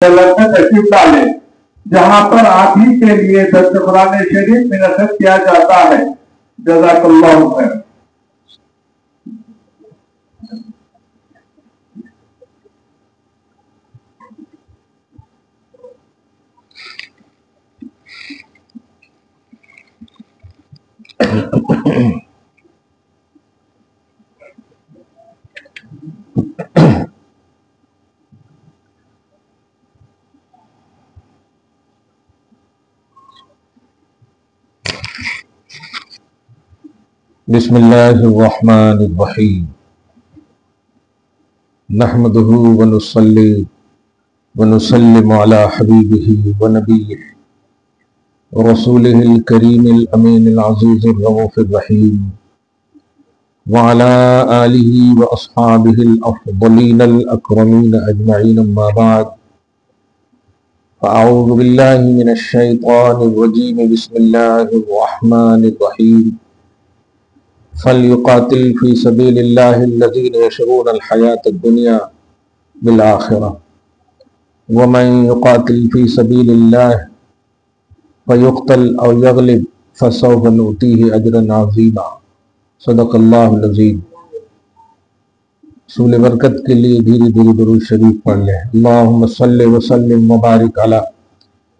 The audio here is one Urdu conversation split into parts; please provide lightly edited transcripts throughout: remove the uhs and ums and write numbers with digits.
جلد میں تشریف ڈالے جہاں پر آپ ہی کے لیے درس قرآن شریف میں نشر کیا جاتا ہے. جزاک اللہ خیر. بسم اللہ الرحمن الرحیم. نحمده ونصلی ونسلم علی حبیبہ ونبیہ ورسولہ الکریم الامین العزیز الرؤوف الرحیم وعلی آلہ واصحابہ الافضلین الاکرمین اجمعین. اما بعد فاعوذ باللہ من الشیطان الرجیم. بسم اللہ الرحمن الرحیم. فَلْيُقَاتِلْ فِي سَبِيلِ اللَّهِ الَّذِينَ يَشْرُونَ الْحَيَاةَ الدُّنْيَا بِالْآخِرَةِ وَمَنْ يُقَاتِلْ فِي سَبِيلِ اللَّهِ فَيُقْتَلْ أَوْ يَغْلِبْ فَسَوْفَ نُؤْتِيهِ أَجْرًا عَظِيمًا. صدق اللہ العظیم. حصول برکت کے لیے دھیرے دھیرے درود شریف پڑھ لیں. اللہم صلی وسلم مبارک علی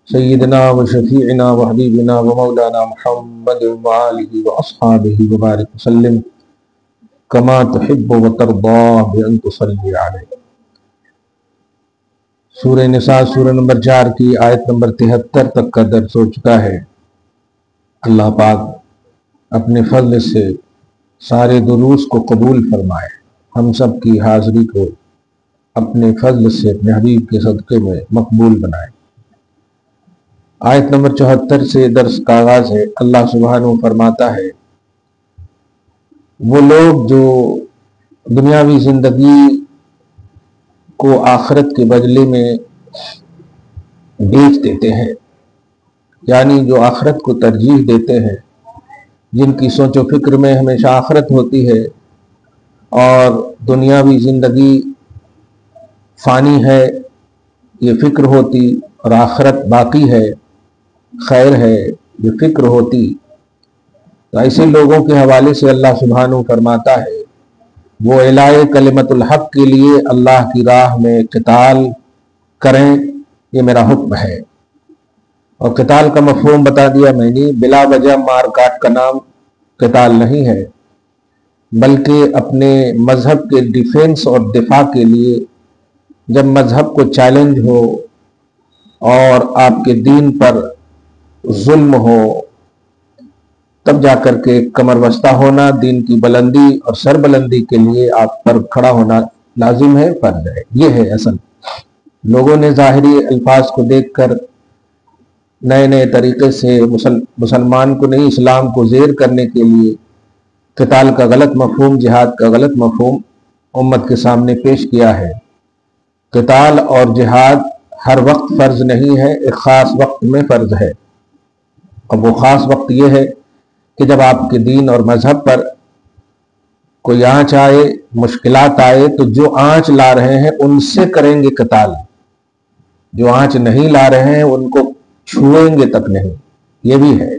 سیدنا و شفیعنا و حبیبنا و مولانا محمد و آلہ و اصحابہ وبارک وسلم کما تحب و ترضا بان تصلی علیہ. سورہ نساء سورہ نمبر 4 کی آیت نمبر 73 تک کا درس ہو چکا ہے. اللہ پاک اپنے فضل سے سارے دروس کو قبول فرمائے. ہم سب کی حاضری کو اپنے فضل سے اپنے حبیب کے صدقے میں مقبول بنائے. آیت نمبر 74 سے درس کا آغاز ہے. اللہ سبحانہ فرماتا ہے وہ لوگ جو دنیاوی زندگی کو آخرت کے بدلے میں بیچ دیتے ہیں، یعنی جو آخرت کو ترجیح دیتے ہیں، جن کی سوچ و فکر میں ہمیشہ آخرت ہوتی ہے اور دنیاوی زندگی فانی ہے یہ فکر ہوتی اور آخرت باقی ہے خیر ہے یہ فکر ہوتی. تو ایسے لوگوں کے حوالے سے اللہ سبحانہ فرماتا ہے وہ اعلاء کلمت الحق کے لیے اللہ کی راہ میں قتال کریں، یہ میرا حکم ہے. اور قتال کا مفہوم بتا دیا میں نے. بلا وجہ مار کاٹ کا نام قتال نہیں ہے، بلکہ اپنے مذہب کے ڈیفینس اور دفاع کے لیے جب مذہب کو چیلنج ہو اور آپ کے دین پر ظلم ہو تب جا کر کے کمر بستہ ہونا، دین کی بلندی اور سربلندی کے لیے آپ پر کھڑا ہونا لازم ہے، فرض ہے. یہ ہے اصل. لوگوں نے ظاہری الفاظ کو دیکھ کر نئے نئے طریقے سے مسلمان کو نہیں اسلام کو زیر کرنے کے لیے قتال کا غلط مفہوم، جہاد کا غلط مفہوم امت کے سامنے پیش کیا ہے. قتال اور جہاد ہر وقت فرض نہیں ہے، ایک خاص وقت میں فرض ہے. اور وہ خاص وقت یہ ہے کہ جب آپ کے دین اور مذہب پر کوئی آنچ آئے، مشکلات آئے، تو جو آنچ لا رہے ہیں ان سے کریں گے قتال، جو آنچ نہیں لا رہے ہیں ان کو چھوئیں گے تک نہیں. یہ بھی ہے.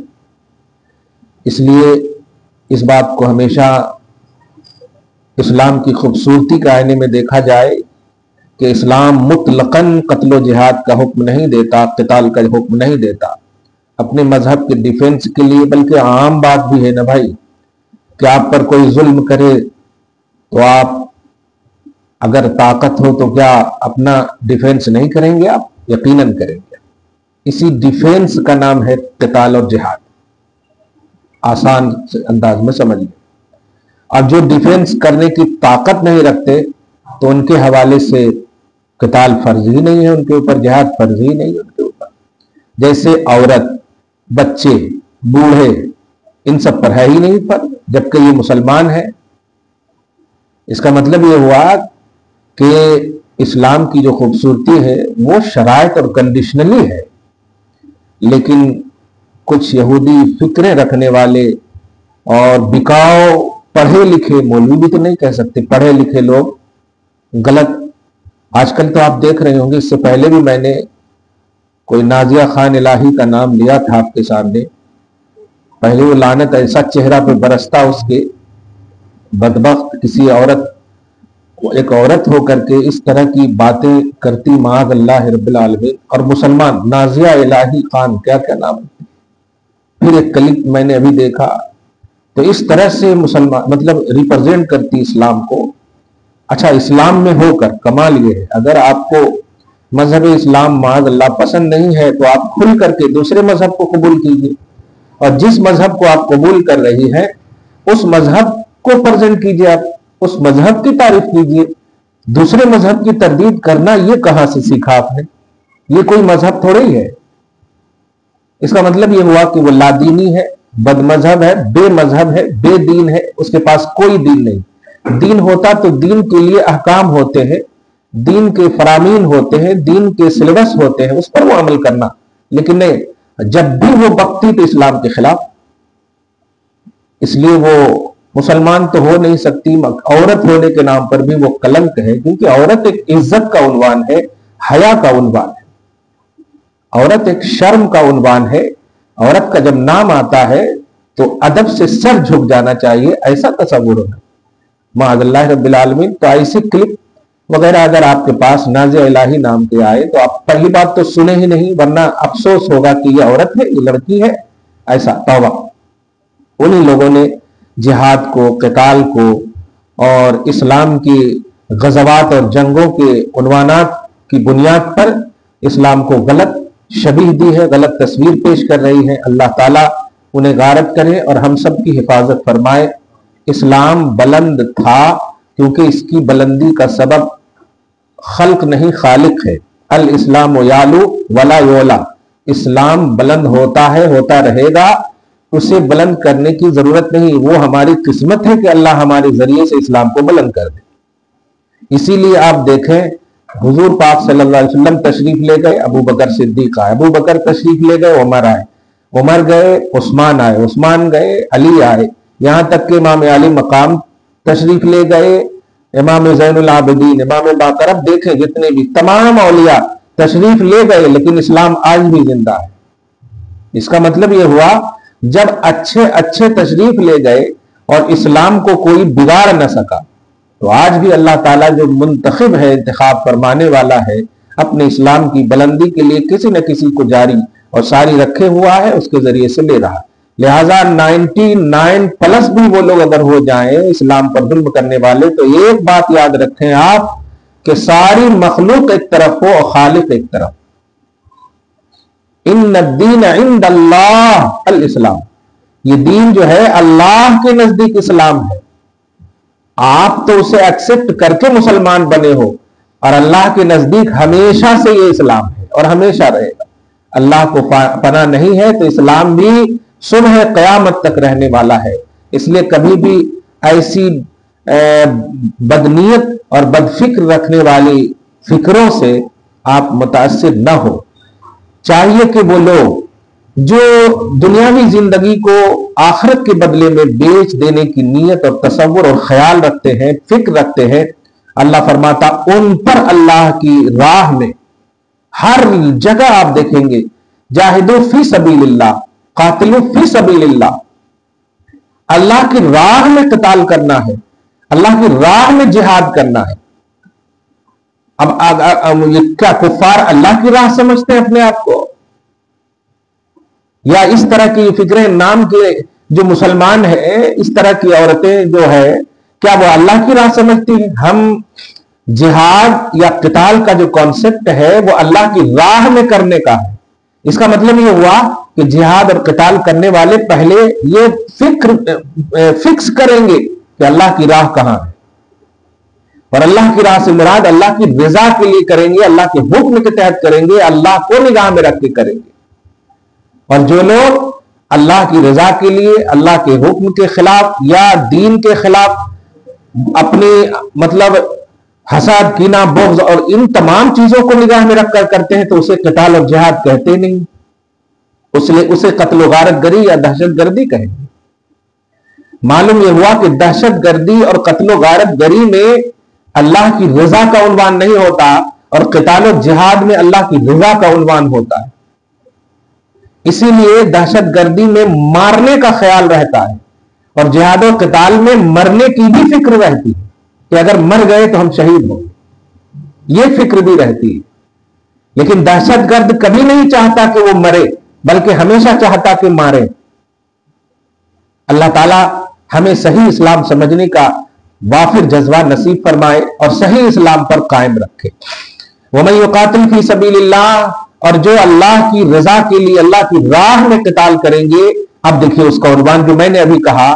اس لیے اس بات کو ہمیشہ اسلام کی خوبصورتی کے آئینے میں دیکھا جائے کہ اسلام مطلقاً قتل و جہاد کا حکم نہیں دیتا، قتال کا حکم نہیں دیتا اپنے مذہب کے ڈیفینس کے لیے. بلکہ عام بات بھی ہے نا بھائی کہ آپ پر کوئی ظلم کرے تو آپ اگر طاقت ہو تو کیا اپنا ڈیفینس نہیں کریں گے؟ آپ یقیناً کریں گے. اسی ڈیفینس کا نام ہے قتال اور جہاد. آسان انداز میں سمجھ لیں. اب جو ڈیفینس کرنے کی طاقت نہیں رکھتے تو ان کے حوالے سے قتال فرض ہی نہیں ہے ان کے اوپر، جہاد فرض ہی نہیں ہے ان کے اوپر. جیسے عورت، بچے، بوڑھے، ان سب پر ہے ہی نہیں پر، جبکہ یہ مسلمان ہے. اس کا مطلب یہ ہوا کہ اسلام کی جو خوبصورتی ہے وہ شرائط اور کنڈیشنلی ہے. لیکن کچھ یہودی فکریں رکھنے والے اور بکاؤ پڑھے لکھے، مولوی بھی تو نہیں کہہ سکتے، پڑھے لکھے لوگ غلط آج کل تو آپ دیکھ رہے ہوں گے، اس سے پہلے بھی میں نے کوئی نازیہ خان الہی کا نام لیا تھا آپ کے سامنے. پہلے وہ لعنت ایسا چہرہ پہ برستا اس کے، بدبخت کسی عورت، ایک عورت ہو کر کے اس طرح کی باتیں کرتی، معاذ اللہ رب العالمین. اور مسلمان، نازیہ الہی خان، کیا کیا نام ہے. پھر ایک کلپ میں نے ابھی دیکھا، تو اس طرح سے مسلمان مطلب ریپرزینٹ کرتی اسلام کو. اچھا، اسلام میں ہو کر کمال یہ ہے، اگر آپ کو مذہب اسلام معاذ اللہ پسند نہیں ہے تو آپ کھل کر کے دوسرے مذہب کو قبول کیجیے، اور جس مذہب کو آپ قبول کر رہی ہیں اس مذہب کو پریزنٹ کیجیے، آپ اس مذہب کی تعریف کیجیے. دوسرے مذہب کی تردید کرنا یہ کہاں سے سیکھا آپ نے؟ یہ کوئی مذہب تھوڑا ہی ہے. اس کا مطلب یہ ہوا کہ وہ لا دینی ہے، بد مذہب ہے، بے مذہب ہے، بے دین ہے، اس کے پاس کوئی دین نہیں. دین ہوتا تو دین کے لیے احکام ہوتے ہیں، دین کے فرامین ہوتے ہیں، دین کے سلیبس ہوتے ہیں، اس پر وہ عمل کرنا. لیکن نہیں، جب بھی وہ بکتی تو اسلام کے خلاف. اس لیے وہ مسلمان تو ہو نہیں سکتی. عورت ہونے کے نام پر بھی وہ کلنک ہے، کیونکہ عورت ایک عزت کا عنوان ہے، حیا کا عنوان ہے، عورت ایک شرم کا عنوان ہے. عورت کا جب نام آتا ہے تو ادب سے سر جھک جانا چاہیے، ایسا تصور ہونا معاذ اللہ رب العالمین. تو ایسی کلپ وغیرہ اگر آپ کے پاس نازیہ الہی نام کے آئے تو آپ پہلی بات تو سنے ہی نہیں، ورنہ افسوس ہوگا کہ یہ عورت ہے، یہ لڑکی ہے. ایسا توبہ. انہی لوگوں نے جہاد کو، قتال کو اور اسلام کی غزوات اور جنگوں کے عنوانات کی بنیاد پر اسلام کو غلط شبیہ دی ہے، غلط تصویر پیش کر رہی ہے. اللہ تعالیٰ انہیں غارت کرے اور ہم سب کی حفاظت فرمائے. اسلام بلند تھا کیونکہ اس کی بلندی کا سبب خلق نہیں، خالق ہے. الاسلام یعلو ولا یعلا. اسلام بلند ہوتا ہے، ہوتا رہے گا، اسے بلند کرنے کی ضرورت نہیں. وہ ہماری قسمت ہے کہ اللہ ہمارے ذریعے سے اسلام کو بلند کر دے. اسی لیے آپ دیکھیں، حضور پاک صلی اللہ علیہ وسلم تشریف لے گئے، ابو بکر صدیق آئے، ابو بکر تشریف لے گئے، عمر آئے، عمر گئے، عثمان آئے، عثمان گئے، علی آئے، یہاں تک کہ امام علی مقام تشریف لے گئے، امام زین العابدین، امام باقر. اب دیکھیں جتنے بھی تمام اولیاء تشریف لے گئے، لیکن اسلام آج بھی زندہ ہے. اس کا مطلب یہ ہوا جب اچھے اچھے تشریف لے گئے اور اسلام کو کوئی بگاڑ نہ سکا، تو آج بھی اللہ تعالیٰ جو منتخب ہے، انتخاب فرمانے والا ہے، اپنے اسلام کی بلندی کے لیے کسی نہ کسی کو جاری اور ساری رکھے ہوا ہے، اس کے ذریعے سے لے رہا. لہٰذا 99+ بھی وہ لوگ اگر ہو جائیں اسلام پر ظلم کرنے والے، تو ایک بات یاد رکھیں آپ کہ ساری مخلوق ایک طرف ہو اور خالق ایک طرف. ان الدین عند اللہ الاسلام. یہ دین جو ہے اللہ کے نزدیک اسلام ہے. آپ تو اسے ایکسپٹ کر کے مسلمان بنے ہو، اور اللہ کے نزدیک ہمیشہ سے یہ اسلام ہے اور ہمیشہ رہے گا. اللہ کو پناہ نہیں ہے تو اسلام بھی صبح قیامت تک رہنے والا ہے. اس لیے کبھی بھی ایسی بدنیت اور بدفکر رکھنے والی فکروں سے آپ متاثر نہ ہو. چاہیے کہ وہ لوگ جو دنیاوی زندگی کو آخرت کے بدلے میں بیچ دینے کی نیت اور تصور اور خیال رکھتے ہیں، فکر رکھتے ہیں، اللہ فرماتا ان پر اللہ کی راہ میں ہر جگہ آپ دیکھیں گے جاہدو فی سبیل اللہ، قاتلو فی سبیل اللہ. اللہ کی راہ میں قتال کرنا ہے، اللہ کی راہ میں جہاد کرنا ہے. اب یہ کیا کفار اللہ کی راہ سمجھتے ہیں اپنے آپ کو؟ یا اس طرح کی فکریں نام کے جو مسلمان ہیں، اس طرح کی عورتیں جو ہے، کیا وہ اللہ کی راہ سمجھتی ہیں؟ ہم جہاد یا قتال کا جو کانسیپٹ ہے وہ اللہ کی راہ میں کرنے کا ہے. اس کا مطلب یہ ہوا کہ جہاد اور قتال کرنے والے پہلے یہ فکس کریں گے کہ اللہ کی راہ کہاں ہے، اور اللہ کی راہ سے مراد اللہ کی رضا کے لیے کریں گے، اللہ کے حکم کے تحت کریں گے، اللہ کو نگاہ میں رکھ کے کریں گے. اور جو لوگ اللہ کی رضا کے لیے، اللہ کے حکم کے خلاف یا دین کے خلاف اپنی مطلب حسد، کینہ، بغض اور ان تمام چیزوں کو نگاہ میں رکھ کر کرتے ہیں، تو اسے قتال اور جہاد کہتے نہیں، اسے قتل و غارت گری یا دہشت گردی کہیں گے. معلوم یہ ہوا کہ دہشت گردی اور قتل و غارت گری میں اللہ کی رضا کا عنوان نہیں ہوتا، اور قتال و جہاد میں اللہ کی رضا کا عنوان ہوتا ہے۔ اسی لیے دہشت گردی میں مارنے کا خیال رہتا ہے، اور جہاد و قتال میں مرنے کی بھی فکر رہتی ہے کہ اگر مر گئے تو ہم شہید ہوں، یہ فکر بھی رہتی ہے۔ لیکن دہشت گرد کبھی نہیں چاہتا کہ وہ مرے، بلکہ ہمیشہ چاہتا کہ مارے۔ اللہ تعالیٰ ہمیں صحیح اسلام سمجھنے کا وافر جذبہ نصیب فرمائے اور صحیح اسلام پر قائم رکھے۔ وَمَن يُقَاتِلْ فِي سَبِيلِ اللَّهِ، اور جو اللہ کی رضا کے لیے اللہ کی راہ میں قتال کریں گے۔ اب دیکھیے اس کا عنوان جو میں نے ابھی کہا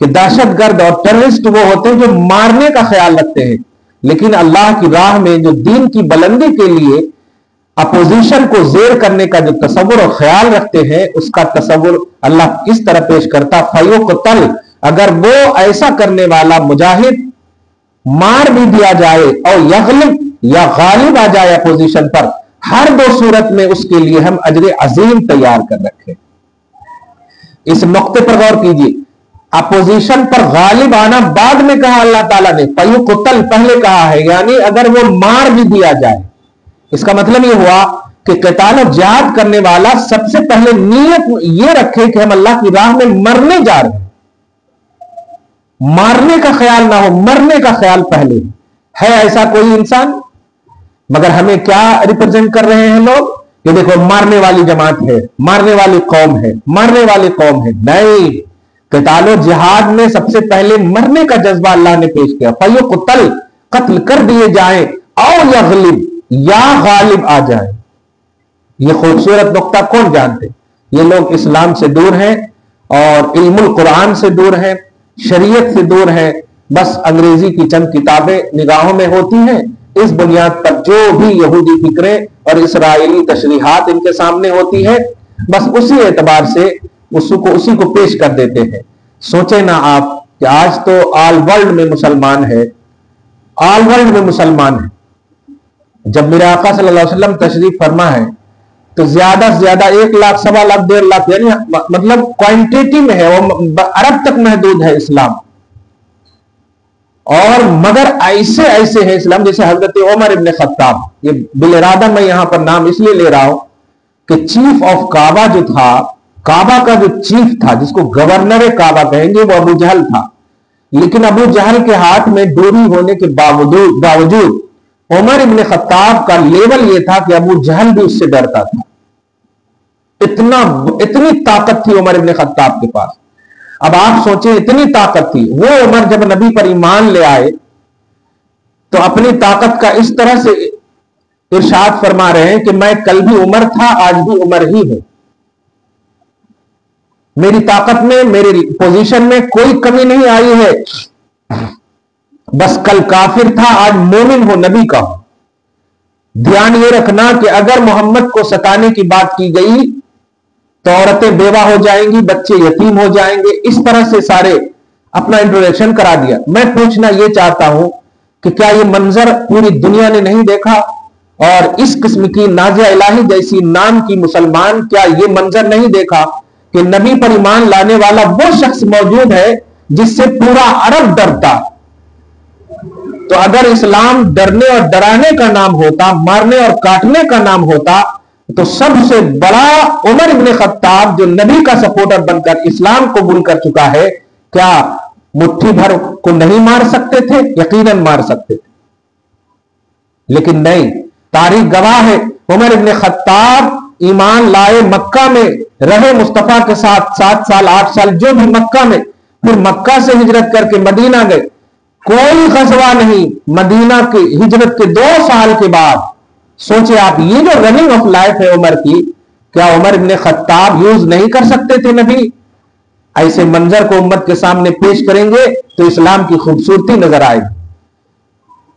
کہ دہشت گرد اور ٹیررسٹ وہ ہوتے ہیں جو مارنے کا خیال رکھتے ہیں، لیکن اللہ کی راہ میں جو دین کی بلندی کے لیے اپوزیشن کو زیر کرنے کا جو تصور اور خیال رکھتے ہیں، اس کا تصور اللہ اس طرح پیش کرتا فَيُقْتَلْ، اگر وہ ایسا کرنے والا مجاہد مار بھی دیا جائے اور یغلب یا غالب آ جائے اپوزیشن پر، ہر دو صورت میں اس کے لیے ہم اجر عظیم تیار کر رکھیں۔ اس نقطے پر غور کیجیے، اپوزیشن پر غالب آنا بعد میں کہا اللہ تعالیٰ نے، فَيُقْتَلْ پہلے کہا ہے، یعنی اگر وہ مار بھی دیا جائے۔ اس کا مطلب یہ ہوا کہ قتال و جہاد کرنے والا سب سے پہلے نیت یہ رکھے کہ ہم اللہ کی راہ میں مرنے جا رہے ہیں، مارنے کا خیال نہ ہو، مرنے کا خیال پہلے ہے۔ ایسا کوئی انسان؟ مگر ہمیں کیا ریپرزینٹ کر رہے ہیں لوگ؟ یہ دیکھو مارنے والی جماعت ہے، مارنے والی قوم ہے، مارنے والی قوم ہے۔ نہیں، قتال و جہاد میں سب سے پہلے مرنے کا جذبہ اللہ نے پیش کیا، فَيُقْتَلْ، قتل کر دیے جائیں، او یغلب، یا غالب آ جائیں۔ یہ خوبصورت نقطہ کون جانتے؟ یہ لوگ اسلام سے دور ہیں اور علم القرآن سے دور ہیں، شریعت سے دور ہیں، بس انگریزی کی چند کتابیں نگاہوں میں ہوتی ہیں، اس بنیاد پر جو بھی یہودی فکریں اور اسرائیلی تشریحات ان کے سامنے ہوتی ہے، بس اسی اعتبار سے اسی کو پیش کر دیتے ہیں۔ سوچیں نا آپ کہ آج تو آل ورلڈ میں مسلمان ہے، آل ورلڈ میں مسلمان ہے۔ جب میرے آقا صلی اللہ علیہ وسلم تشریف فرما ہے تو زیادہ سے زیادہ 1 لاکھ، 1.25 لاکھ، 1.5 لاکھ، یعنی مطلب کوانٹیٹی میں ہے، وہ عرب تک محدود ہے اسلام۔ اور مگر ایسے ہیں اسلام، جیسے حضرت عمر ابن خطاب، یہ بالارادہ میں یہاں پر نام اس لیے لے رہا ہوں کہ چیف آف کعبہ جو تھا، کعبہ کا جو چیف تھا، جس کو گورنر کعبہ کہیں گے، وہ ابو جہل تھا۔ لیکن ابو جہل کے ہاتھ میں ڈوری ہونے کے باوجود عمر ابن خطاب کا لیول یہ تھا کہ ابو جہل بھی اس سے ڈرتا تھا۔ اتنی طاقت تھی عمر ابن خطاب کے پاس۔ اب آپ سوچیں، اتنی طاقت تھی، وہ عمر جب نبی پر ایمان لے آئے تو اپنی طاقت کا اس طرح سے ارشاد فرما رہے ہیں کہ میں کل بھی عمر تھا، آج بھی عمر ہی ہوں، میری طاقت میں، میری پوزیشن میں کوئی کمی نہیں آئی ہے، بس کل کافر تھا، آج مومن ہو، نبی کا ہو۔ دھیان یہ رکھنا کہ اگر محمد کو ستانے کی بات کی گئی تو عورتیں بیوہ ہو جائیں گی، بچے یتیم ہو جائیں گے، اس طرح سے سارے اپنا انٹروڈکشن کرا دیا۔ میں پوچھنا یہ چاہتا ہوں کہ کیا یہ منظر پوری دنیا نے نہیں دیکھا؟ اور اس قسم کی نازیہ الہی جیسی نام کی مسلمان کیا یہ منظر نہیں دیکھا کہ نبی پر ایمان لانے والا وہ شخص موجود ہے جس سے پورا عرب ڈرتا؟ تو اگر اسلام ڈرنے اور ڈرانے کا نام ہوتا، مارنے اور کاٹنے کا نام ہوتا، تو سب سے بڑا عمر ابن خطاب جو نبی کا سپورٹر بن کر اسلام قبول کر چکا ہے، کیا مٹھی بھر کو نہیں مار سکتے تھے؟ یقیناً مار سکتے تھے، لیکن نہیں۔ تاریخ گواہ ہے، عمر ابن خطاب ایمان لائے، مکہ میں رہے مصطفیٰ کے ساتھ 7 سال 8 سال جو بھی مکہ میں، پھر مکہ سے ہجرت کر کے مدینہ گئے، کوئی غزوہ نہیں۔ مدینہ کی ہجرت کے 2 سال کے بعد سوچے آپ، یہ جو رننگ آف لائف ہے عمر کی، کیا عمر ابن خطاب یوز نہیں کر سکتے تھے نبی؟ ایسے منظر کو امت کے سامنے پیش کریں گے تو اسلام کی خوبصورتی نظر آئے گی۔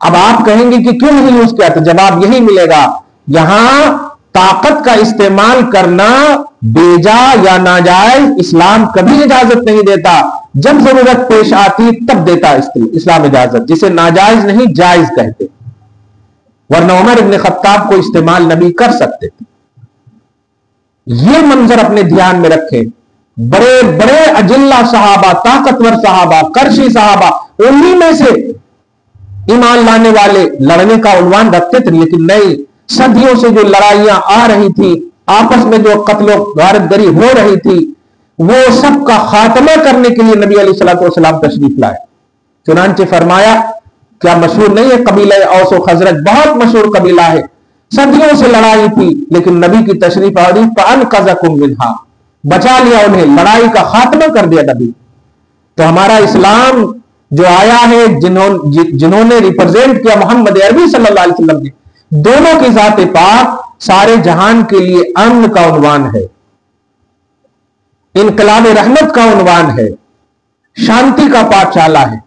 اب آپ کہیں گے کہ کیوں نہیں یوز کیا؟ تو جواب یہی ملے گا، یہاں طاقت کا استعمال کرنا بیجا یا ناجائز اسلام کبھی اجازت نہیں دیتا، جب ضرورت پیش آتی تب دیتا اسلام اجازت، جسے ناجائز نہیں جائز کہتے، ورنہ عمر ابن خطاب کو استعمال نبی کر سکتے تھے۔ یہ منظر اپنے دھیان میں رکھیں، بڑے بڑے اجلہ صحابہ، طاقتور صحابہ، کرشی صحابہ، انہی میں سے ایمان لانے والے لڑنے کا عنوان رکھتے تھے، لیکن نہیں، صدیوں سے جو لڑائیاں آ رہی تھی، آپس میں جو قتل و غارت گری ہو رہی تھی، وہ سب کا خاتمہ کرنے کے لیے نبی علیہ الصلوۃ والسلام تشریف لائے۔ چنانچہ فرمایا، کیا مشہور نہیں ہے قبیلہ اوس و خزرج، بہت مشہور قبیلہ ہے، صدیوں سے لڑائی تھی، لیکن نبی کی تشریف آوری فَأَنْقَذَكُم مِّنْهَا، بچا لیا انہیں، لڑائی کا خاتمہ کر دیا نبی۔ تو ہمارا اسلام جو آیا ہے، جنہوں نے ریپرزینٹ کیا محمد عربی صلی اللہ علیہ وسلم نے، دونوں کی ذات پاک سارے جہان کے لیے امن کا عنوان ہے، انقلاب رحمت کا عنوان ہے، شانتی کا پاٹشالہ ہے۔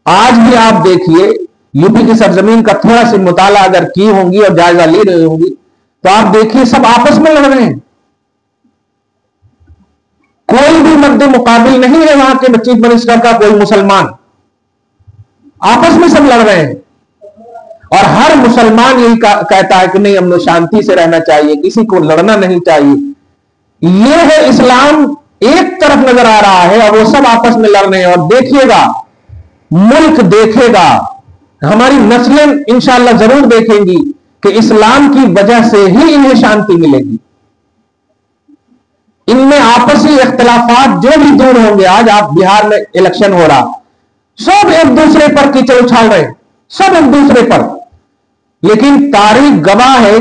آج بھی آپ دیکھیے، یو پی کی سرزمین کا تھوڑا سی مطالعہ اگر کی ہوں گی اور جائزہ لی رہی ہوں گی تو آپ دیکھیے سب آپس میں لڑ رہے ہیں، کوئی بھی مد مقابل نہیں ہے وہاں کے چیف منسٹر کا کوئی مسلمان، آپس میں سب لڑ رہے ہیں، اور ہر مسلمان یہی کہتا ہے کہ نہیں، امن و شانتی سے رہنا چاہیے، کسی کو لڑنا نہیں چاہیے۔ یہ ہے اسلام، ایک طرف نظر آ رہا ہے اور وہ سب آپس میں لڑ رہے ہیں، اور دیکھیے گا ملک دیکھے گا، ہماری نسلیں انشاءاللہ ضرور دیکھیں گی کہ اسلام کی وجہ سے ہی انہیں شانتی ملے گی۔ ان میں آپسی اختلافات جو بھی دور ہوں گے، آج آپ بہار میں الیکشن ہو رہا، سب ایک دوسرے پر کیچڑ اچھال رہے ہیں، سب ایک دوسرے پر، لیکن تاریخ گواہ ہے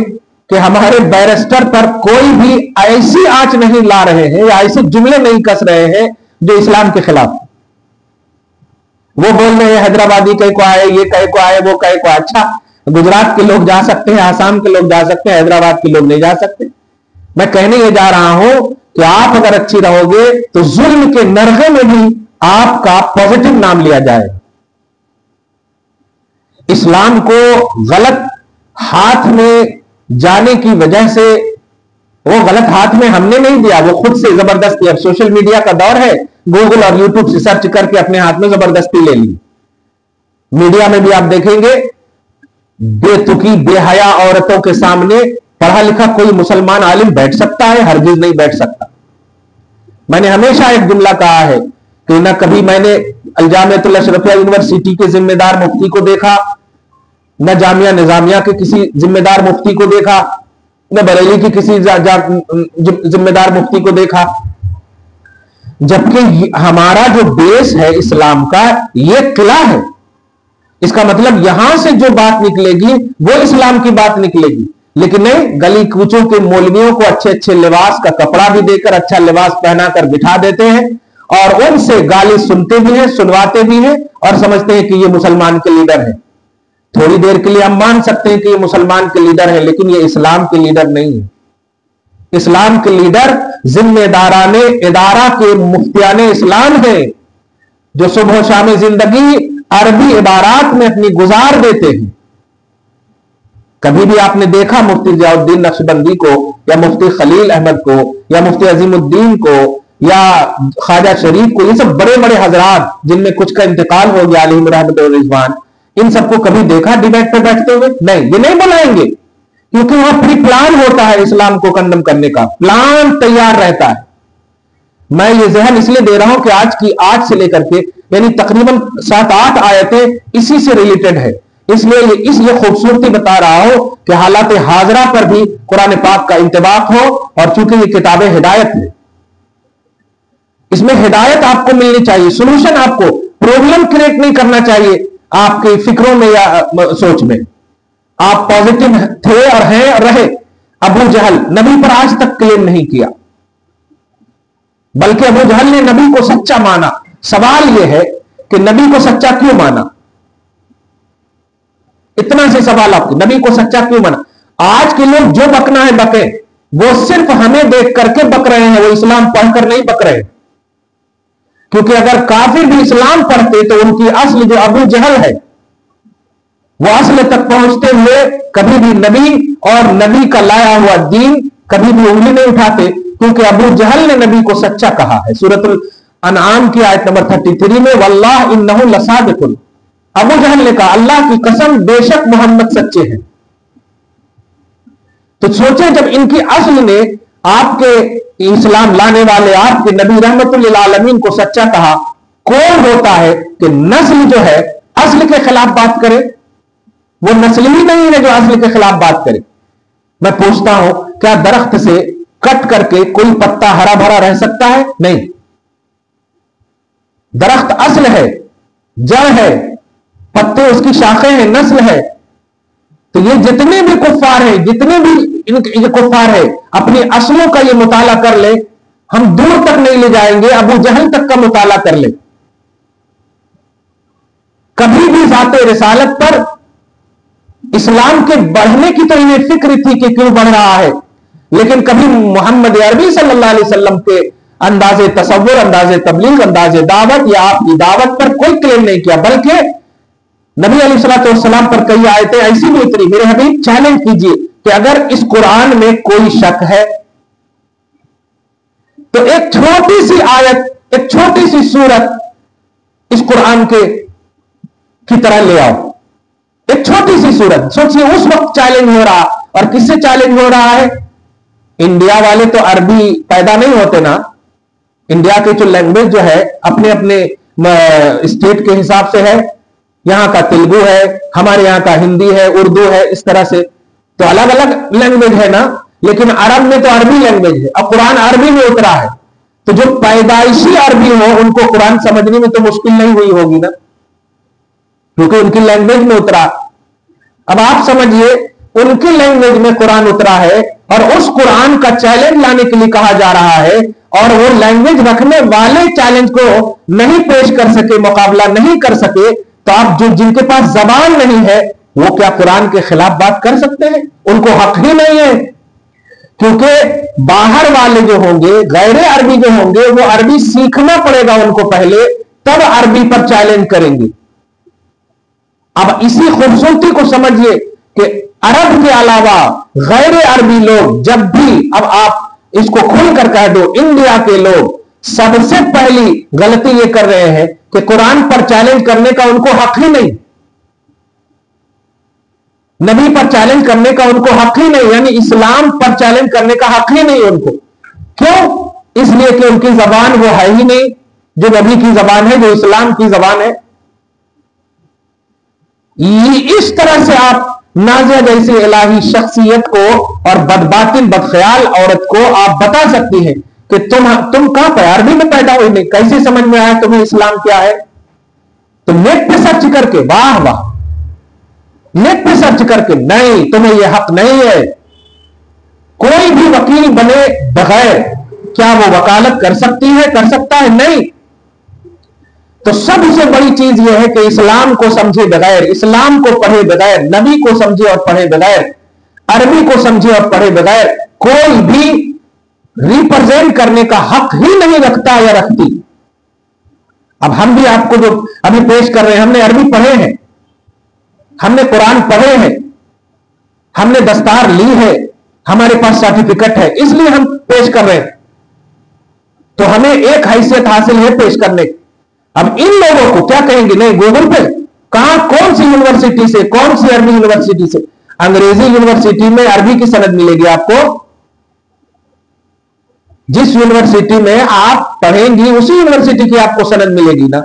کہ ہمارے بیرسٹر پر کوئی بھی ایسی آنچ نہیں لا رہے ہیں یا ایسے جملے نہیں کس رہے ہیں جو اسلام کے خلاف۔ وہ بول رہے ہیں حیدرآبادی کہیں کو آئے، یہ کہیں کو آئے، وہ کہیں کو آئے۔ اچھا، گجرات کے لوگ جا سکتے ہیں، آسام کے لوگ جا سکتے ہیں، حیدرآباد کے لوگ نہیں جا سکتے۔ میں کہنے یہ جا رہا ہوں کہ آپ اگر اچھی رہو گے تو ظلم کے نرغے میں بھی آپ کا پازیٹو نام لیا جائے۔ اسلام کو غلط ہاتھ میں جانے کی وجہ سے، وہ غلط ہاتھ میں ہم نے نہیں دیا، وہ خود سے زبردستی، اب سوشل میڈیا کا دور ہے، گوگل اور یوٹیوب سے سرچ کر کے اپنے ہاتھ میں زبردستی لے لی۔ میڈیا میں بھی آپ دیکھیں گے بے تکی بے حیا عورتوں کے سامنے پڑھا لکھا کوئی مسلمان عالم بیٹھ سکتا ہے؟ ہرگز نہیں بیٹھ سکتا۔ میں نے ہمیشہ ایک جملہ کہا ہے کہ نہ کبھی میں نے الجامعۃ الاشرفیہ یونیورسٹی کے ذمہ دار مفتی کو دیکھا، نہ جامعہ نظامیہ کے کسی ذمہ دار مفتی کو دیکھا، نہ بریلی کی کسی ذمہ دار مفتی کو دیکھا، جبکہ ہمارا جو بیس ہے اسلام کا، یہ قلعہ ہے۔ اس کا مطلب یہاں سے جو بات نکلے گی وہ اسلام کی بات نکلے گی، لیکن نہیں، گلی کوچوں کے مولویوں کو اچھے اچھے لباس کا کپڑا بھی دے کر، اچھا لباس پہنا کر بٹھا دیتے ہیں، اور ان سے گالی سنتے بھی ہیں، سنواتے بھی ہیں، اور سمجھتے ہیں کہ یہ مسلمان کے لیڈر ہیں۔ تھوڑی دیر کے لیے ہم مان سکتے ہیں کہ یہ مسلمان کے لیڈر ہے، لیکن یہ اسلام کے لیڈر نہیں ہے۔ اسلام کے لیڈر ذمہ داران ادارہ کے مفتیان اسلام ہیں، جو صبح و شام زندگی عربی عبارات میں اپنی گزار دیتے ہیں۔ کبھی بھی آپ نے دیکھا مفتی ضیاء الدین نقشبندی کو، یا مفتی خلیل احمد کو، یا مفتی عظیم الدین کو، یا خواجہ شریف کو، یہ سب بڑے بڑے حضرات جن میں کچھ کا انتقال ہو گیا علیہم رحمت و رضوان، ان سب کو کبھی دیکھا ڈیبیٹ پہ بیٹھتے ہوئے؟ نہیں، یہ نہیں بلائیں گے، کیونکہ وہاں پری پلان ہوتا ہے اسلام کو کنڈم کرنے کا، پلان تیار رہتا ہے۔ میں یہ ذہن اس لیے دے رہا ہوں کہ آج کی 8 سے لے کر کے یعنی تقریباً 7-8 آیتیں اسی سے ریلیٹڈ ہے، اس لیے اس لیے خوبصورتی بتا رہا ہوں کہ حالات حاضرہ پر بھی قرآن پاک کا انطباق ہو، اور چونکہ یہ کتاب ہدایت ہے، اس میں ہدایت آپ کو ملنی چاہیے، سولوشن، آپ کو پرابلم کریٹ نہیں کرنا چاہیے آپ کے فکروں میں یا سوچ میں۔ آپ پازیٹو تھے اور ہیں اور رہے۔ ابو جہل نبی پر آج تک کلیم نہیں کیا، بلکہ ابو جہل نے نبی کو سچا مانا۔ سوال یہ ہے کہ نبی کو سچا کیوں مانا؟ اتنا سے سوال آپ کو، نبی کو سچا کیوں مانا؟ آج کے لوگ جو بکنا ہے بکے، وہ صرف ہمیں دیکھ کر کے بک رہے ہیں، وہ اسلام پڑھ کر نہیں بک رہے، کیونکہ اگر کافر بھی اسلام پڑھتے تو ان کی اصل جو ابو جہل ہے، وہ اصل تک پہنچتے ہوئے کبھی بھی نبی اور نبی کا لایا ہوا دین کبھی بھی انگلی نہیں اٹھاتے، کیونکہ ابو جہل نے نبی کو سچا کہا ہے۔ سورۃ الانعام کی آیت نمبر 33 میں واللہ انہ لصادق، ابو جہل نے کہا اللہ کی قسم بے شک محمد سچے ہیں۔ تو سوچیں جب ان کی اصل نے آپ کے اسلام لانے والے آپ کے نبی رحمت للعالمین کو سچا کہا، کون ہوتا ہے کہ نسل جو ہے اصل کے خلاف بات کرے، وہ نسل ہی نہیں ہے جو اصل کے خلاف بات کرے۔ میں پوچھتا ہوں کیا درخت سے کٹ کر کے کوئی پتا ہرا بھرا رہ سکتا ہے؟ نہیں۔ درخت اصل ہے، جڑ ہے، پتے اس کی شاخیں ہیں، نسل ہے۔ تو یہ جتنے بھی کفار ہیں، جتنے بھی یہ کفار ہیں، اپنی اصلوں کا یہ مطالعہ کر لے، ہم دور تک نہیں لے جائیں گے، ابو جہل تک کا مطالعہ کر لے، کبھی بھی ذات رسالت پر اسلام کے بڑھنے کی تو انہیں فکر تھی کہ کیوں بڑھ رہا ہے، لیکن کبھی محمد عربی صلی اللہ علیہ وسلم کے انداز تصور، انداز تبلیغ، انداز دعوت یا آپ کی دعوت پر کوئی کلیم نہیں کیا، بلکہ نبی علیہ الصلوۃ والسلام پر کئی آیتیں ایسی بھی اتری، میرے حبیب چیلنج کیجئے کہ اگر اس قرآن میں کوئی شک ہے تو ایک چھوٹی سی آیت، ایک چھوٹی سی سورت اس قرآن کی طرح لے آؤ، ایک چھوٹی سی سورت۔ سوچئے اس وقت چیلنج ہو رہا، اور کس سے چیلنج ہو رہا ہے؟ انڈیا والے تو عربی پیدا نہیں ہوتے نا، انڈیا کے جو لینگویج جو ہے اپنے اپنے اسٹیٹ کے حساب سے ہے، یہاں کا تیلگو ہے، ہمارے یہاں کا ہندی ہے، اردو ہے، اس طرح سے تو الگ الگ لینگویج ہے نا، لیکن عرب میں تو عربی لینگویج ہے، اب قرآن عربی میں اترا ہے، تو جو پیدائشی عربی ہو ان کو قرآن سمجھنے میں تو مشکل نہیں ہوئی ہوگی نا، کیونکہ ان کی لینگویج میں اترا۔ اب آپ سمجھیے ان کی لینگویج میں قرآن اترا ہے، اور اس قرآن کا چیلنج لانے کے لیے کہا جا رہا ہے، اور وہ لینگویج رکھنے والے چیلنج کو نہیں پیش کر سکے، مقابلہ نہیں کر سکے، تو آپ جن کے پاس زبان نہیں ہے وہ کیا قرآن کے خلاف بات کر سکتے ہیں؟ ان کو حق ہی نہیں ہے، کیونکہ باہر والے جو ہوں گے، غیر عربی جو ہوں گے، وہ عربی سیکھنا پڑے گا ان کو پہلے، تب عربی پر چیلنج کریں گے۔ اب اسی خوبصورتی کو سمجھیے کہ عرب کے علاوہ غیر عربی لوگ جب بھی، اب آپ اس کو کھول کر کہہ دو، انڈیا کے لوگ سب سے پہلی غلطی یہ کر رہے ہیں کہ قرآن پر چیلنج کرنے کا ان کو حق ہی نہیں، نبی پر چیلنج کرنے کا ان کو حق ہی نہیں، یعنی اسلام پر چیلنج کرنے کا حق ہی نہیں ان کو۔ کیوں؟ اس لیے کہ ان کی زبان وہ ہے ہی نہیں جو نبی کی زبان ہے، جو اسلام کی زبان ہے۔ اس طرح سے آپ نازیہ جیسی الہی شخصیت کو اور بدباطن بدخیال عورت کو آپ بتا سکتی ہیں کہ تم کہاں پہ عربی میں پیدا ہوئی، نہیں کیسے سمجھ میں آیا تمہیں اسلام کیا ہے؟ تو نیٹ پہ سرچ کر کے، واہ واہ، نیٹ پہ سرچ کر کے، نہیں تمہیں یہ حق نہیں ہے۔ کوئی بھی وکیل بنے بغیر کیا وہ وکالت کر سکتی ہے، کر سکتا ہے؟ نہیں۔ تو سب سے بڑی چیز یہ ہے کہ اسلام کو سمجھے بغیر، اسلام کو پڑھے بغیر، نبی کو سمجھے اور پڑھے بغیر، عربی کو سمجھے اور پڑھے بغیر کوئی بھی ریپرزینٹ کرنے کا حق ہی نہیں رکھتا یا رکھتی۔ اب ہم بھی آپ کو جو ابھی پیش کر رہے ہیں، ہم نے عربی پڑھے ہیں، ہم نے قرآن پڑھے ہیں، ہم نے دستار لی ہے، ہمارے پاس سرٹیفکیٹ ہے، اس لیے ہم پیش کر رہے ہیں، تو ہمیں ایک حیثیت حاصل ہے پیش کرنے کی۔ اب ان لوگوں کو کیا کہیں گے؟ نہیں، گوگل پہ کہاں، کون سی یونیورسٹی سے، کون سی عربی یونیورسٹی سے؟ انگریزی یونیورسٹی میں عربی کی سند ملے گی آپ کو، جس یونیورسٹی میں آپ پڑھیں گی اسی یونیورسٹی کی آپ کو سند ملے گی نا،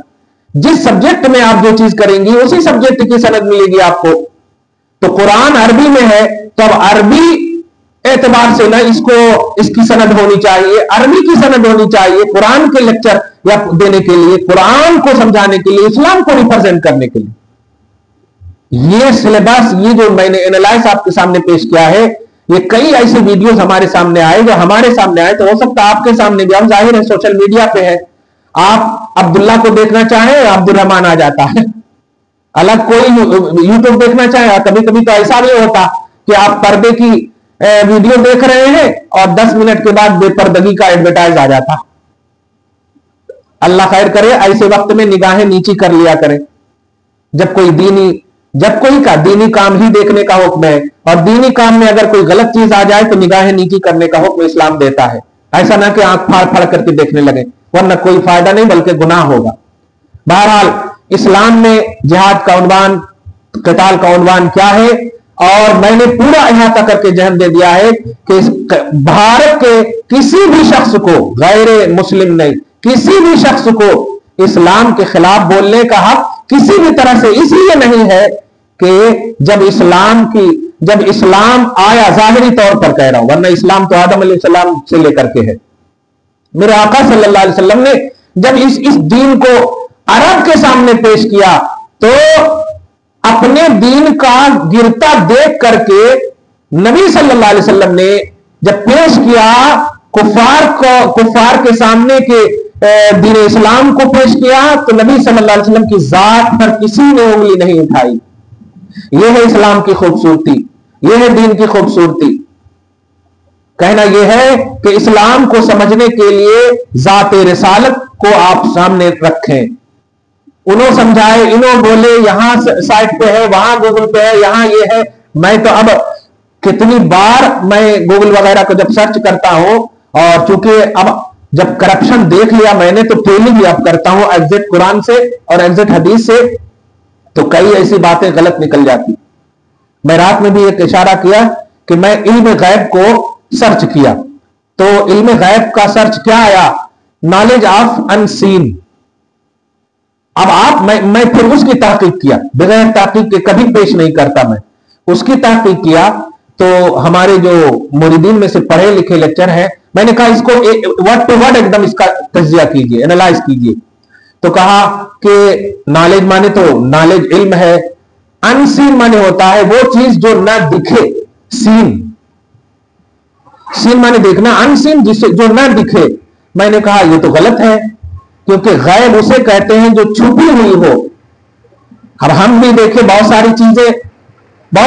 جس سبجیکٹ میں آپ جو چیز کریں گی اسی سبجیکٹ کی سند ملے گی آپ کو۔ تو قرآن عربی میں ہے تو اب عربی اعتبار سے نا اس کی سند ہونی چاہیے، عربی کی سند ہونی چاہیے، قرآن کے لیکچر یا دینے کے لیے، قرآن کو سمجھانے کے لیے، اسلام کو ریپرزینٹ کرنے کے لیے۔ یہ سلیبس، یہ جو میں نے اینالائز آپ کے سامنے پیش کیا ہے، یہ کئی ایسے ویڈیوز ہمارے سامنے آئے، جو ہمارے سامنے آئے، تو ہو سکتا ہے آپ کے سامنے بھی، ہم ظاہر ہے سوشل میڈیا پہ ہے، آپ عبداللہ کو دیکھنا چاہیں عبد الرحمان آ جاتا ہے، الگ کوئی یوٹیوب دیکھنا چاہیں، کبھی کبھی تو ایسا بھی ہوتا کہ آپ پردے کی ویڈیو دیکھ رہے ہیں اور 10 منٹ کے بعد بے پردگی کا ایڈورٹائز آ جاتا۔ اللہ خیر کرے، ایسے وقت میں نگاہیں نیچی کر لیا کریں، جب کوئی دینی کام ہی دیکھنے کا حکم ہے، اور دینی کام میں اگر کوئی غلط چیز آ جائے تو نگاہیں نیچی کرنے کا حکم اسلام دیتا ہے، ایسا نہ کہ آنکھ پھاڑ پھاڑ کر کے دیکھنے لگیں، ورنہ کوئی فائدہ نہیں بلکہ گناہ ہوگا۔ بہرحال اسلام میں جہاد کا عنوان، قتال کا عنوان کیا ہے، اور میں نے پورا احاطہ کر کے ذہن دے دیا ہے کہ بھارت کے کسی بھی شخص کو، غیر مسلم نہیں، کسی بھی شخص کو اسلام کے خلاف بولنے کا حق کسی بھی طرح سے اس لیے نہیں ہے کہ جب اسلام آیا ظاہری طور پر کہہ رہا ہوں، ورنہ اسلام تو آدم علیہ السلام سے لے کر کے ہے. میرے آقا صلی اللہ علیہ وسلم نے جب اس دین کو عرب کے سامنے پیش کیا تو اپنے دین کا گرتا دیکھ کر کے نبی صلی اللہ علیہ وسلم نے جب پیش کیا کفار کے سامنے کے دین اسلام کو پیش کیا تو نبی صلی اللہ علیہ وسلم کی ذات پر کسی نے انگلی نہیں اٹھائی. یہ ہے اسلام کی خوبصورتی، یہ ہے دین کی خوبصورتی. کہنا یہ ہے کہ اسلام کو سمجھنے کے لیے ذات رسالت کو آپ سامنے رکھیں. انہوں سمجھائے، انہوں بولے، یہاں سائٹ پہ ہے، وہاں گوگل پہ ہے، یہاں یہ ہے. میں تو اب کتنی بار میں گوگل وغیرہ کو جب سرچ کرتا ہوں، اور چونکہ اب جب کرپشن دیکھ لیا میں نے تو ٹیلی بھی اب کرتا ہوں ایگزیکٹ قرآن سے اور ایگزیکٹ حدیث سے، تو کئی ایسی باتیں غلط نکل جاتی. میں رات میں بھی ایک اشارہ کیا کہ میں علم غیب کو سرچ کیا تو علم غیب کا سرچ کیا آیا؟ نالج آف ان سین. اب آپ میں پھر اس کی تحقیق کیا، بغیر تحقیق کے کبھی پیش نہیں کرتا. میں اس کی تحقیق کیا تو ہمارے جو مریدین میں سے پڑھے لکھے لیکچر ہیں، میں نے کہا اس کو ورڈ ٹو ورڈ ایک دم اس کا تجزیہ کیجئے، انالائز کیجئے. تو کہا کہ نالج مانے تو نالج علم ہے، ان سین مانے ہوتا ہے وہ چیز جو نہ دکھے. سین مانے دیکھنا، ان سین جو نہ دکھے. میں نے کہا یہ تو غلط ہے، کیونکہ غیب اسے کہتے ہیں جو چھپی ہوئی ہو. اب ہم بھی دیکھیں بہت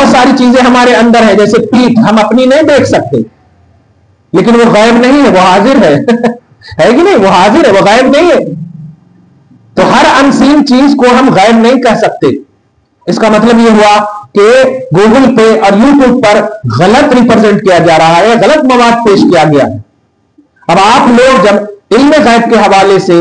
ساری چیزیں ہمارے اندر ہیں، جیسے پیٹھ ہم اپنی نہیں دیکھ سکتے، لیکن وہ غیب نہیں ہے، وہ حاضر ہے. ہے کہ نہیں؟ وہ حاضر ہے، وہ غیب نہیں ہے. تو ہر انسین چیز کو ہم غیب نہیں کہہ سکتے. اس کا مطلب یہ ہوا کہ گوگل پہ اور یوٹیوب پر غلط ریپرزینٹ کیا جا رہا ہے، غلط مواد پیش کیا گیا ہے. اب آپ لوگ جب علم غیب کے حوالے سے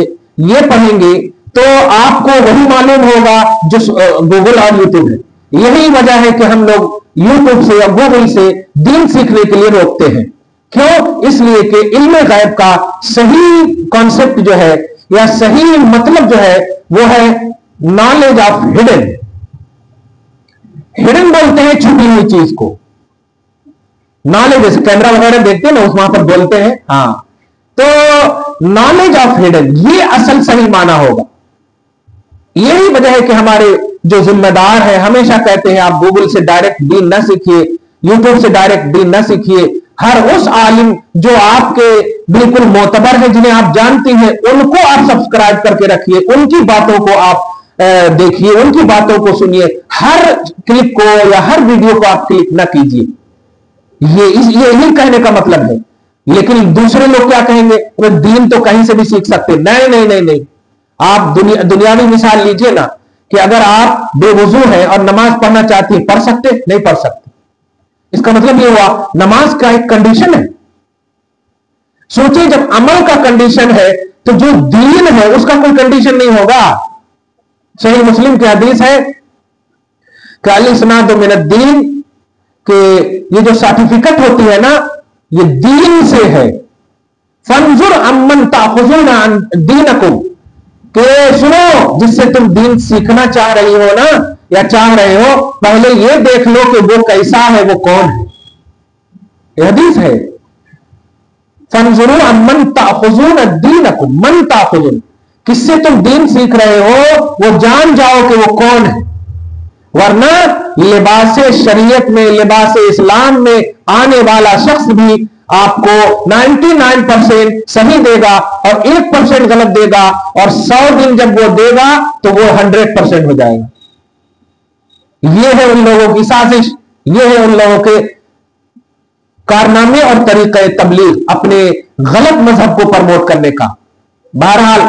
یہ پڑھیں گے تو آپ کو وہی معلوم ہوگا جو گوگل اور یوٹیوب ہے. یہی وجہ ہے کہ ہم لوگ یوٹیوب سے یا گوگل سے دین سیکھنے کے لیے روکتے ہیں. کیوں؟ اس لیے کہ علم غیب کا صحیح کانسیپٹ جو ہے یا صحیح مطلب جو ہے وہ ہے نالج آف ہڈن. ہڈن بولتے ہیں چھپی ہوئی چیز کو. نالج جیسے کیمرہ وغیرہ دیکھتے ہیں نا، اس وہاں پر بولتے ہیں. ہاں، تو نالج آف ہڈن یہ اصل صحیح معنی ہوگا. یہی وجہ ہے کہ ہمارے جو ذمہ دار ہیں ہمیشہ کہتے ہیں آپ گوگل سے ڈائریکٹ دین نہ سیکھیے، یوٹیوب سے ڈائریکٹ دین نہ سیکھیے. ہر اس عالم جو آپ کے بالکل معتبر ہیں، جنہیں آپ جانتے ہیں، ان کو آپ سبسکرائب کر کے رکھیے، ان کی باتوں کو آپ دیکھیے، ان کی باتوں کو سنیے. ہر کلپ کو یا ہر ویڈیو کو آپ کلک نہ کیجیے. یہی کہنے کا مطلب ہے. لیکن دوسرے لوگ کیا کہیں گے؟ وہ دین تو کہیں سے بھی سیکھ سکتے. نہیں. آپ دنیاوی مثال لیجئے نا کہ اگر آپ بے وضو ہیں اور نماز پڑھنا چاہتے ہیں، پڑھ سکتے؟ نہیں پڑھ سکتے. اس کا مطلب یہ ہوا نماز کا ایک کنڈیشن ہے. سوچیں جب عمل کا کنڈیشن ہے تو جو دین ہے اس کا کوئی کنڈیشن نہیں ہوگا. صحیح مسلم کی حدیث ہے کہ الاسناد من الدین، کہ یہ جو سرٹیفکیٹ ہوتی ہے نا یہ دین سے ہے. فانظر امن تاخذون عن دینکم، کہ سنو جس سے تم دین سیکھنا چاہ رہی ہو نا یا چاہ رہے ہو، پہلے یہ دیکھ لو کہ وہ کیسا ہے، وہ کون ہے. یہ حدیث ہے. فانظروا امن تاخذون دینکم، من تاخذون، کس سے تم دین سیکھ رہے ہو وہ جان جاؤ کہ وہ کون ہے. ورنہ لباس شریعت میں، لباس اسلام میں آنے والا شخص بھی آپ کو 99% صحیح دے گا اور 1% غلط دے گا، اور 100 دن جب وہ دے گا تو وہ 100% ہو جائے گا. یہ ہے ان لوگوں کی سازش، یہ ہے ان لوگوں کے کارنامے اور طریقہ تبلیغ اپنے غلط مذہب کو پروموٹ کرنے کا. بہرحال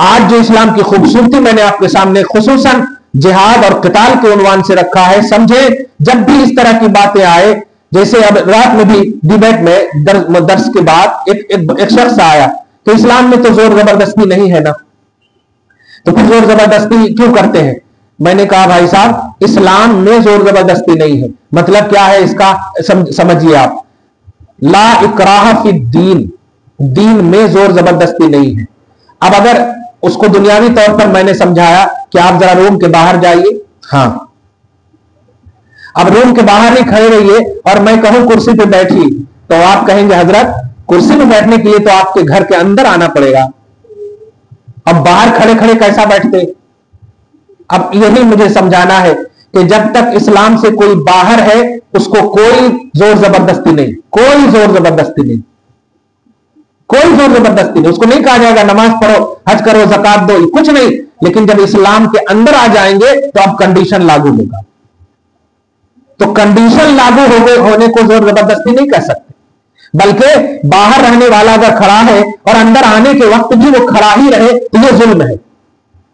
آج جو اسلام کی خوبصورتی میں نے آپ کے سامنے خصوصاً جہاد اور قتال کے عنوان سے رکھا ہے، سمجھے جب بھی اس طرح کی باتیں آئے، جیسے اب رات میں بھی ڈیبیٹ میں درس کے بعد ایک شخص آیا کہ اسلام میں تو زور زبردستی نہیں ہے نا، تو پھر زور زبردستی کیوں کرتے ہیں؟ میں نے کہا بھائی صاحب اسلام میں زور زبردستی نہیں ہے. مطلب کیا ہے اس کا سمجھیے آپ. لا اکراہ فی الدین، دین میں زور زبردستی نہیں ہے. اب اگر اس کو دنیاوی طور پر میں نے سمجھایا کہ آپ ذرا روم کے باہر جائیے. ہاں اب روم کے باہر ہی کھڑے رہیے اور میں کہوں کرسی پہ بیٹھی تو آپ کہیں گے حضرت کرسی پہ بیٹھنے کے لیے تو آپ کے گھر کے اندر آنا پڑے گا, اب باہر کھڑے کھڑے کیسا بیٹھتے؟ اب یہی مجھے سمجھانا ہے کہ جب تک اسلام سے کوئی باہر ہے اس کو کوئی زور زبردستی نہیں, کوئی زور زبردستی نہیں, کوئی زور زبردستی نہیں. اس کو نہیں کہا جائے گا نماز پڑھو, حج کرو, زکات دو, کچھ نہیں. لیکن جب اسلام کے اندر آ جائیں گے تو اب کنڈیشن لاگو ہوگا. تو کنڈیشن لاگو ہونے کو زور زبردستی نہیں کہہ سکتے, بلکہ باہر رہنے والا اگر کھڑا ہے اور اندر آنے کے وقت بھی وہ کھڑا ہی رہے تو یہ ظلم ہے.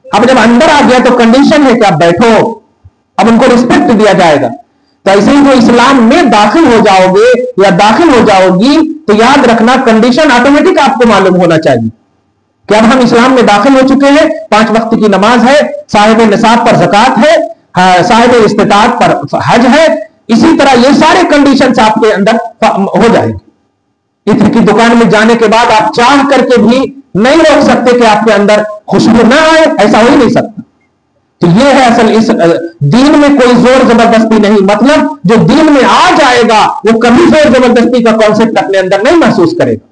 اب جب اندر آ گیا تو کنڈیشن ہے کہ آپ بیٹھو, اب ان کو رسپیکٹ دیا جائے گا. تو ایسے ہی جو اسلام میں داخل ہو جاؤ گے یا داخل ہو جاؤ گی تو یاد رکھنا کنڈیشن آٹومیٹک آپ کو معلوم ہونا چاہیے کہ اب ہم اسلام میں داخل ہو چکے ہیں, 5 وقت کی نماز ہے, صاحب نصاب پر زکات ہے, صاحب استطاعت پر حج ہے. اسی طرح یہ سارے کنڈیشنز آپ کے اندر ہو جائیں گے. عطر کی دکان میں جانے کے بعد آپ چاہ کر کے بھی نہیں روک سکتے کہ آپ کے اندر خوشبو نہ آئے, ایسا ہو ہی نہیں سکتا. تو یہ ہے اصل اس دین میں کوئی زور زبردستی نہیں. مطلب جو دین میں آ جائے گا وہ کبھی زور زبردستی کا کانسیپٹ اپنے اندر نہیں محسوس کرے گا,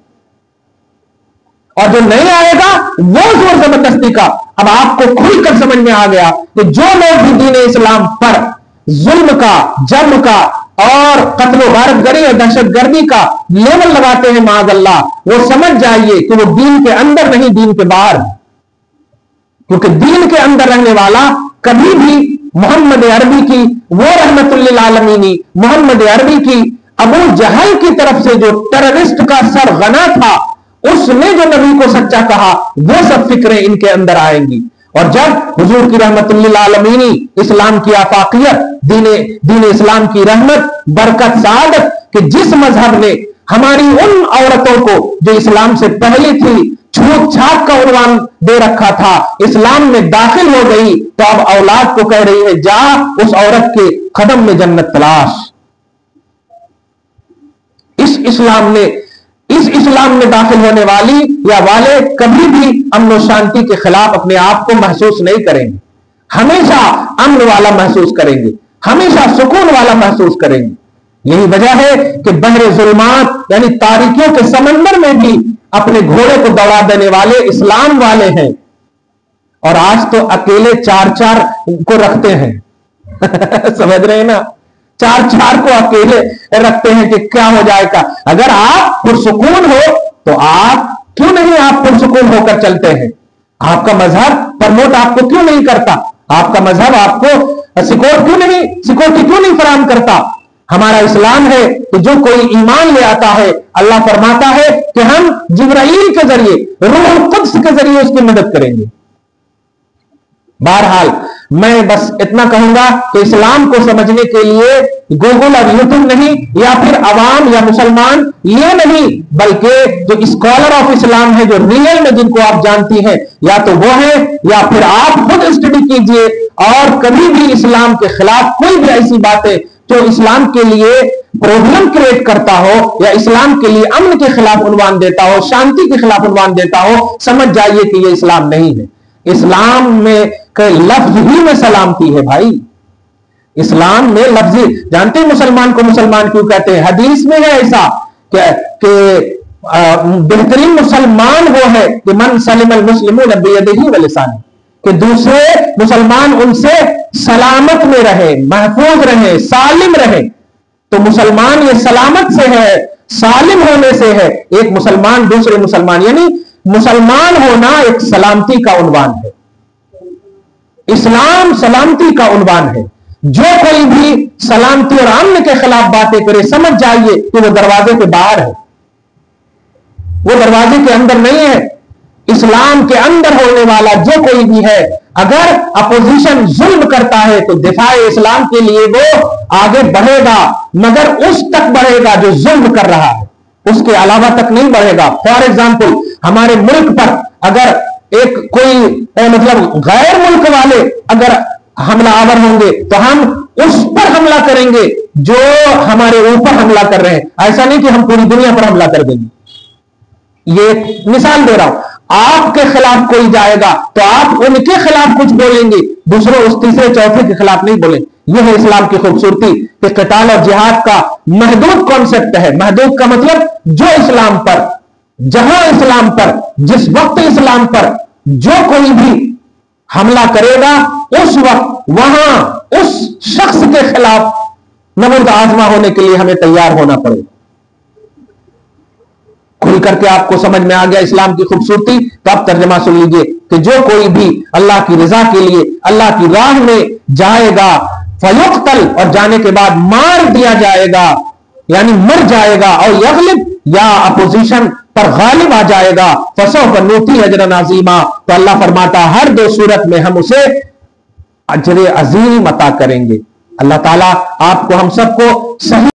اور جو نہیں آئے گا وہ زور زبردستی کا. اب آپ کو کھل کر سمجھ میں آ گیا کہ جو لوگ بھی دین اسلام پر ظلم کا, جرم کا اور قتل و غارت گری اور دہشت گردی کا لیول لگاتے ہیں معاذ اللہ, وہ سمجھ جائیے کہ وہ دین کے اندر نہیں دین کے باہر, کیونکہ دین کے اندر رہنے والا کبھی بھی محمد عربی کی وہ رحمت للعالمین, محمد عربی کی ابو جہل کی طرف سے جو ٹیررسٹ کا سر غنا تھا, اس نے جو نبی کو سچا کہا, وہ سب فکریں ان کے اندر آئیں گی. اور جب حضور کی رحمت للعالمین, اسلام کی آفاقیت, دین اسلام کی رحمت, برکت, سعادت کہ جس مذہب نے ہماری ان عورتوں کو جو اسلام سے پہلے تھی چھوٹ چھاٹ کا عنوان دے رکھا تھا, اسلام میں داخل ہو گئی تو اب اولاد کو کہہ رہی ہے جا اس عورت کے قدم میں جنت تلاش. اس اسلام میں داخل ہونے والی یا والے کبھی بھی امن و شانتی کے خلاف اپنے آپ کو محسوس نہیں کریں گے, ہمیشہ امن والا محسوس کریں گے, ہمیشہ سکون والا محسوس کریں گے. یہی وجہ ہے کہ بحر ظلمات یعنی تاریکیوں کے سمندر میں بھی اپنے گھوڑے کو دوڑا دینے والے اسلام والے ہیں. اور آج تو اکیلے 4 کو رکھتے ہیں سمجھ رہے ہیں نا, 4 کو اکیلے رکھتے ہیں کہ کیا ہو جائے گا. اگر آپ پرسکون ہو تو آپ کیوں نہیں آپ پرسکون ہو کر چلتے ہیں؟ آپ کا مذہب پرموٹ آپ کو کیوں نہیں کرتا؟ آپ کا مذہب آپ کو سیکورٹی کیوں نہیں فراہم کرتا؟ ہمارا اسلام ہے کہ جو کوئی ایمان لے آتا ہے, اللہ فرماتا ہے کہ ہم جبرائیل کے ذریعے, روح القدس کے ذریعے اس کی مدد کریں گے. بہرحال میں بس اتنا کہوں گا کہ اسلام کو سمجھنے کے لیے گوگل اور یوٹیوب نہیں, یا پھر عوام یا مسلمان یہ نہیں, بلکہ جو اسکالر آف اسلام ہے, جو ریئل میں جن کو آپ جانتی ہیں, یا تو وہ ہیں یا پھر آپ خود اسٹڈی کیجئے. اور کبھی بھی اسلام کے خلاف کوئی بھی ایسی باتیں جو اسلام کے لیے پرابلم کریٹ کرتا ہو یا اسلام کے لیے امن کے خلاف عنوان دیتا ہو, شانتی کے خلاف عنوان دیتا ہو, سمجھ جائیے کہ یہ اسلام نہیں ہے. اسلام میں لفظ ہی میں سلامتی ہے بھائی. اسلام میں لفظ, جانتے ہیں مسلمان کو مسلمان کیوں کہتے ہیں؟ حدیث میں ہے ایسا کہ بہترین مسلمان وہ ہے کہ من سلم المسلمون بیدہ ولسانہ, کہ دوسرے مسلمان ان سے سلامت میں رہے, محفوظ رہے, سالم رہے. تو مسلمان یہ سلامت سے ہے, سالم ہونے سے ہے. ایک مسلمان دوسرے مسلمان, یعنی مسلمان ہونا ایک سلامتی کا عنوان ہے. اسلام سلامتی کا عنوان ہے. جو کوئی بھی سلامتی اور امن کے خلاف باتیں کرے, سمجھ جائیے کہ وہ دروازے کے باہر ہے, وہ دروازے کے اندر نہیں ہے. اسلام کے اندر ہونے والا جو کوئی بھی ہے, اگر اپوزیشن ظلم کرتا ہے تو دفاع اسلام کے لیے وہ آگے بڑھے گا, مگر اس تک بڑھے گا جو ظلم کر رہا ہے, اس کے علاوہ تک نہیں بڑھے گا. فار ایگزامپل, ہمارے ملک پر اگر ایک کوئی مطلب غیر ملک والے اگر حملہ آور ہوں گے تو ہم اس پر حملہ کریں گے جو ہمارے اوپر حملہ کر رہے ہیں. ایسا نہیں کہ ہم پوری دنیا پر حملہ کر دیں گے. یہ مثال دے رہا ہوں. آپ کے خلاف کوئی جائے گا تو آپ ان کے خلاف کچھ بولیں گے، دوسروں اس تیسرے چوتھے کے خلاف نہیں بولیں۔ یہ ہے اسلام کی خوبصورتی کہ قتال اور جہاد کا محدود کانسیپٹ ہے۔ محدود کا مطلب جو اسلام پر، جہاں اسلام پر، جس وقت اسلام پر جو کوئی بھی حملہ کرے گا اس وقت وہاں اس شخص کے خلاف نمرد آزما ہونے کے لیے ہمیں تیار ہونا پڑے گا۔ کھل کر کے آپ کو سمجھ میں آ گیا اسلام کی خوبصورتی؟ تو اب ترجمہ سن لیجئے کہ جو کوئی بھی اللہ کی رضا کے لیے اللہ کی راہ میں جائے گا فیقتل، اور جانے کے بعد مار دیا جائے گا، یعنی مر جائے گا، اور یغلب، یا اپوزیشن پر غالب آ جائے گا، فسوف نؤتیہ اجرا عظیما، تو اللہ فرماتا ہر دو صورت میں ہم اسے اجر عظیم عطا کریں گے۔ اللہ تعالیٰ آپ کو ہم سب کو صحیح